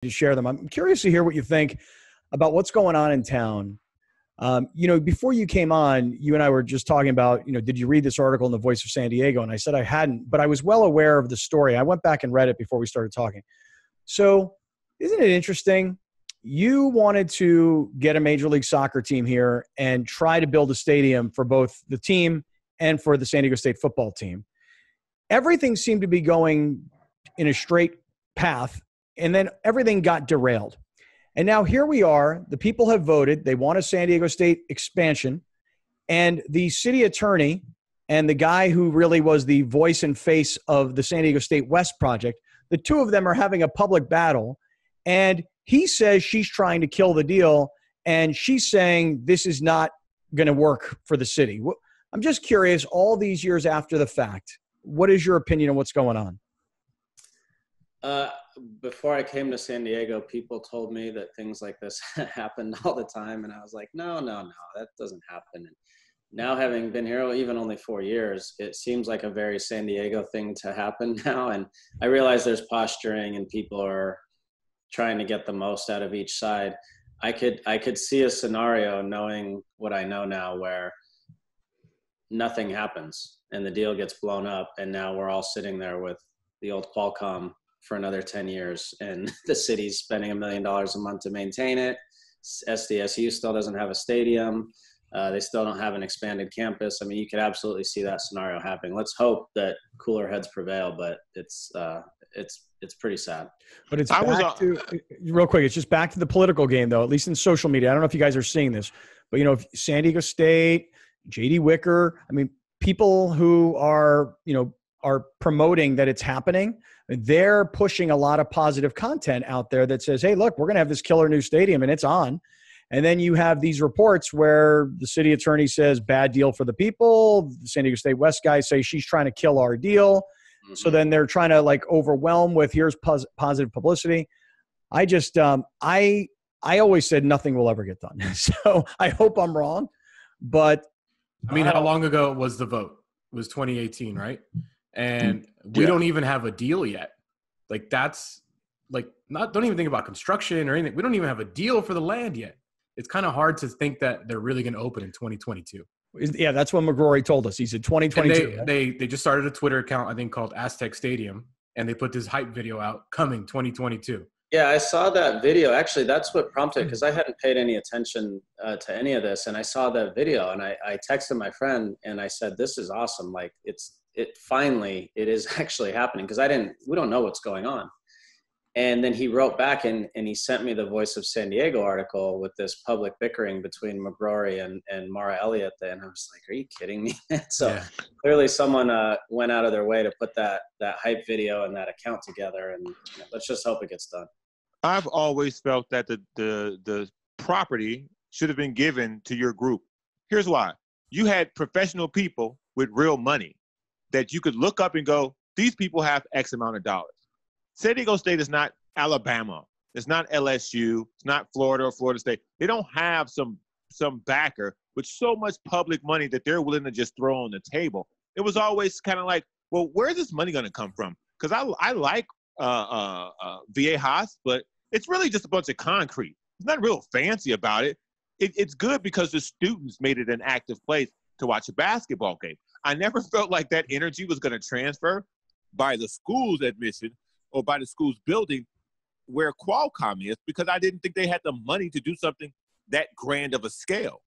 to share them. I'm curious to hear what you think about what's going on in town. Before you came on, you and I were just talking about, did you read this article in the Voice of San Diego? And I said I hadn't, but I was well aware of the story. I went back and read it before we started talking. So isn't it interesting? You wanted to get a Major League Soccer team here and try to build a stadium for both the team and for the San Diego State football team. Everything seemed to be going in a straight path, and then everything got derailed. And now here we are. The people have voted. They want a San Diego State expansion. And the city attorney and the guy who really was the voice and face of the San Diego State West project, the two of them are having a public battle. And he says she's trying to kill the deal. And she's saying this is not going to work for the city. I'm just curious, all these years after the fact, what is your opinion on what's going on? Before I came to San Diego, people told me that things like this happened all the time. And I was like, no, that doesn't happen. And now having been here even only 4 years, it seems like a very San Diego thing to happen now. And I realize there's posturing and people are trying to get the most out of each side. I could see a scenario, knowing what I know now, where nothing happens and the deal gets blown up. And now we're all sitting there with the old Qualcomm for another 10 years, and the city's spending $1 million a month to maintain it. SDSU still doesn't have a stadium. They still don't have an expanded campus. I mean, you could absolutely see that scenario happening. Let's hope that cooler heads prevail, but it's pretty sad. But it's real quick. It's just back to the political game, though, at least in social media. I don't know if you guys are seeing this, but San Diego State, JD Wicker, I mean, people who are promoting that it's happening, they're pushing a lot of positive content out there that says, hey, look, we're going to have this killer new stadium and it's on. And then you have these reports where the city attorney says bad deal for the people. The San Diego State West guys say she's trying to kill our deal. Mm-hmm. So then they're trying to overwhelm with here's positive publicity. I just, I always said nothing will ever get done. So I hope I'm wrong, but I mean, how long ago was the vote? It was 2018, right? And we don't even have a deal yet. Don't even think about construction or anything. We don't even have a deal for the land yet. It's kind of hard to think that they're really going to open in 2022. Yeah, that's what McGrory told us. He said 2022. And they just started a Twitter account, I think, called Aztec Stadium, and they put this hype video out, coming 2022. Yeah, I saw that video. Actually, that's what prompted, because I hadn't paid any attention to any of this, and I saw that video, and I texted my friend, and I said, this is awesome. It finally is actually happening, because we don't know what's going on. And then he wrote back and he sent me the Voice of San Diego article with this public bickering between McGrory and Mara Elliott. And I was like, are you kidding me? So Clearly someone went out of their way to put that hype video and that account together. And let's just hope it gets done. I've always felt that the property should have been given to your group. Here's why. You had professional people with real money that you could look up and go, these people have X amount of dollars. San Diego State is not Alabama. It's not LSU. It's not Florida or Florida State. They don't have some backer with so much public money that they're willing to just throw on the table. It was always kind of like, well, where's this money going to come from? Because I like Viejas, but it's really just a bunch of concrete. It's not real fancy about it. It's good because the students made it an active place to watch a basketball game. I never felt like that energy was going to transfer by the school's admission or by the school's building where Qualcomm is, because I didn't think they had the money to do something that grand of a scale.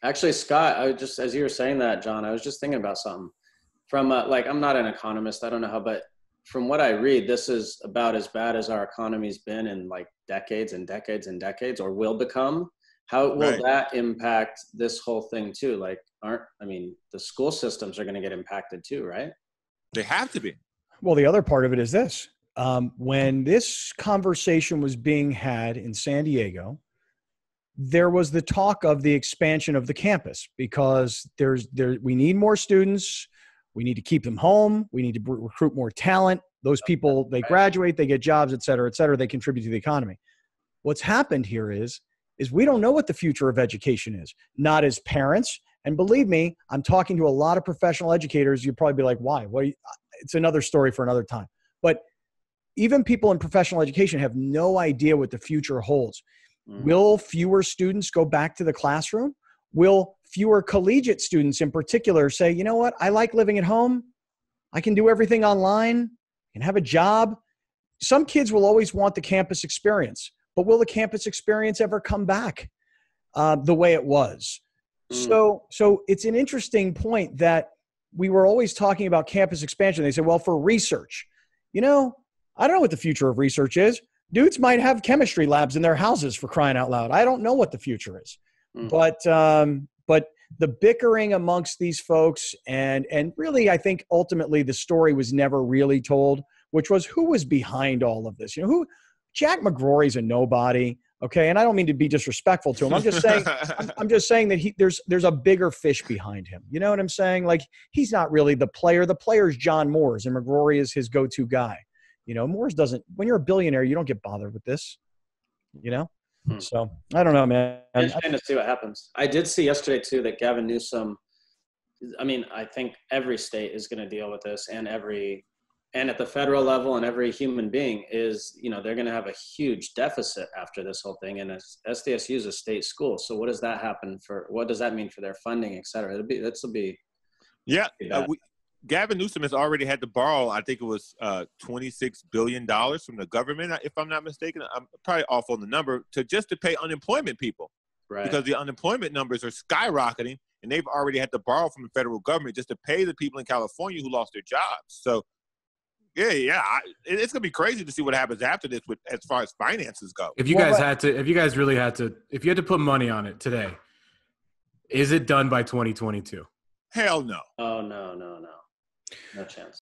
Actually, Scott, as you were saying that, John, I was just thinking about something. From I'm not an economist, I don't know how, but from what I read, this is about as bad as our economy's been in decades and decades and decades, or will become. How will that impact this whole thing too? The school systems are going to get impacted too, right? They have to be. Well, the other part of it is this. When this conversation was being had in San Diego, there was the talk of the expansion of the campus, because we need more students. We need to keep them home. We need to recruit more talent. Those people, they graduate, they get jobs, et cetera, they contribute to the economy. What's happened here is we don't know what the future of education is, not as parents. And believe me, I'm talking to a lot of professional educators. You'd probably be like, why? It's another story for another time. But even people in professional education have no idea what the future holds. Will fewer students go back to the classroom? Will fewer collegiate students in particular say, you know what, I like living at home. I can do everything online, I can have a job. Some kids will always want the campus experience, but will the campus experience ever come back the way it was? So it's an interesting point that we were always talking about campus expansion. They said, well, for research, I don't know what the future of research is. Dudes might have chemistry labs in their houses, for crying out loud. I don't know what the future is. But the bickering amongst these folks and really, I think ultimately the story was never really told, which was who was behind all of this. Jack McGrory's a nobody. Okay. And I don't mean to be disrespectful to him. I'm just saying, I'm just saying that there's a bigger fish behind him. You know what I'm saying? Like, he's not really the player. The player's John Moores, and McGrory is his go-to guy. Moores doesn't, when you're a billionaire, you don't get bothered with this, So I don't know, man. Interesting to see what happens. I did see yesterday too, that Gavin Newsom, I think every state is going to deal with this, and at the federal level, and every human being is, they're going to have a huge deficit after this whole thing. And SDSU is a state school. So what does that mean for their funding, et cetera? Gavin Newsom has already had to borrow, I think it was $26 billion from the government, if I'm not mistaken. I'm probably off on the number, to pay unemployment people. Right. Because the unemployment numbers are skyrocketing, and they've already had to borrow from the federal government just to pay the people in California who lost their jobs. So, it's going to be crazy to see what happens after this as far as finances go. If you had to put money on it today, is it done by 2022? Hell no. Oh, no. No chance.